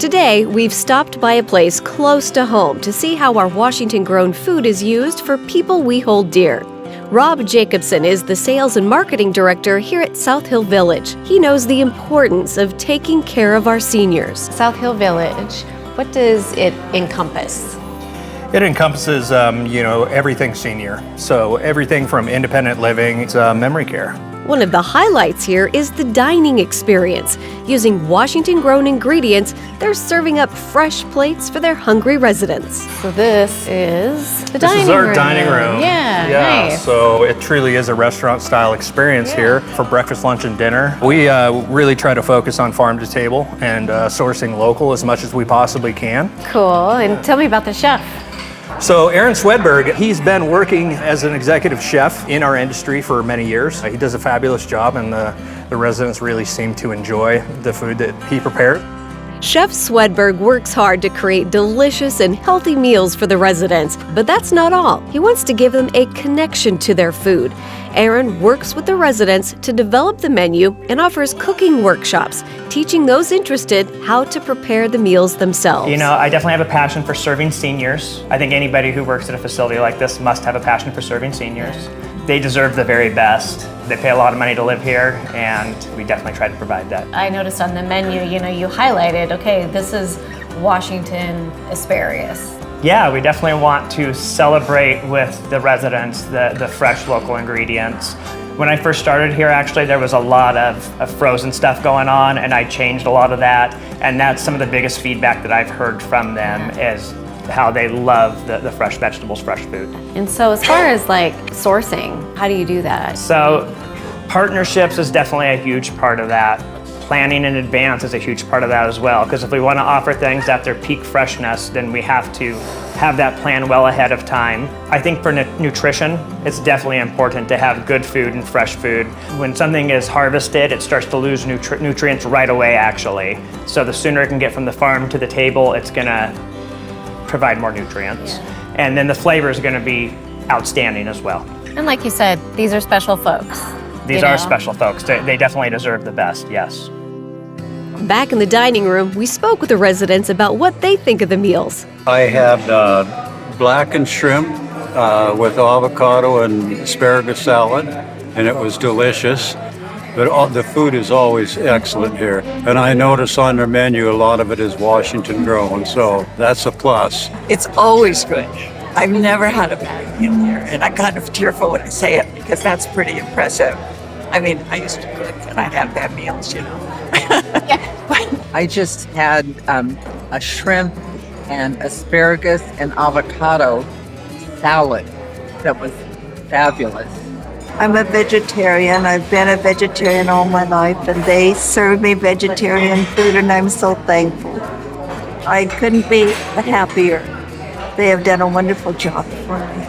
Today, we've stopped by a place close to home to see how our Washington-grown food is used for people we hold dear. Rob Jacobson is the sales and marketing director here at South Hill Village. He knows the importance of taking care of our seniors. South Hill Village, what does it encompass? It encompasses, everything senior. So everything from independent living to memory care. One of the highlights here is the dining experience. Using Washington-grown ingredients, they're serving up fresh plates for their hungry residents. So this is the dining room. This is our dining room. Yeah, nice. So it truly is a restaurant-style experience here for breakfast, lunch, and dinner. We really try to focus on farm to table and sourcing local as much as we possibly can. Cool. And tell me about the chef. So Arron Swedberg, he's been working as an executive chef in our industry for many years. He does a fabulous job, and the residents really seem to enjoy the food that he prepared. Chef Swedberg works hard to create delicious and healthy meals for the residents, but that's not all. He wants to give them a connection to their food. Arron works with the residents to develop the menu and offers cooking workshops, teaching those interested how to prepare the meals themselves. You know, I definitely have a passion for serving seniors. I think anybody who works at a facility like this must have a passion for serving seniors. They deserve the very best. They pay a lot of money to live here, and we definitely try to provide that. I noticed on the menu, you highlighted, okay, this is Washington asparagus. Yeah, we definitely want to celebrate with the residents the fresh local ingredients. When I first started here, actually, there was a lot of frozen stuff going on, and I changed a lot of that, and that's some of the biggest feedback that I've heard from them is how they love the fresh vegetables, fresh food. And so as far as sourcing, how do you do that? So partnerships is definitely a huge part of that. Planning in advance is a huge part of that as well, because if we want to offer things at their peak freshness, then we have to have that plan well ahead of time. I think for nutrition, it's definitely important to have good food and fresh food. When something is harvested, it starts to lose nutrients right away, actually. So the sooner it can get from the farm to the table, it's going to provide more nutrients. Yeah. And then the flavor is going to be outstanding as well. And like you said, these are special folks. These are special folks. They definitely deserve the best, yes. Back in the dining room, we spoke with the residents about what they think of the meals. I had blackened shrimp with avocado and asparagus salad, and it was delicious. But the food is always excellent here. And I notice on their menu, a lot of it is Washington grown, so that's a plus. It's always good. I've never had a bad meal here, and I'm kind of tearful when I say it because that's pretty impressive. I mean, I used to cook and I'd have bad meals, I just had a shrimp and asparagus and avocado salad that was fabulous. I'm a vegetarian. I've been a vegetarian all my life, and they serve me vegetarian food, and I'm so thankful. I couldn't be happier. They have done a wonderful job for me.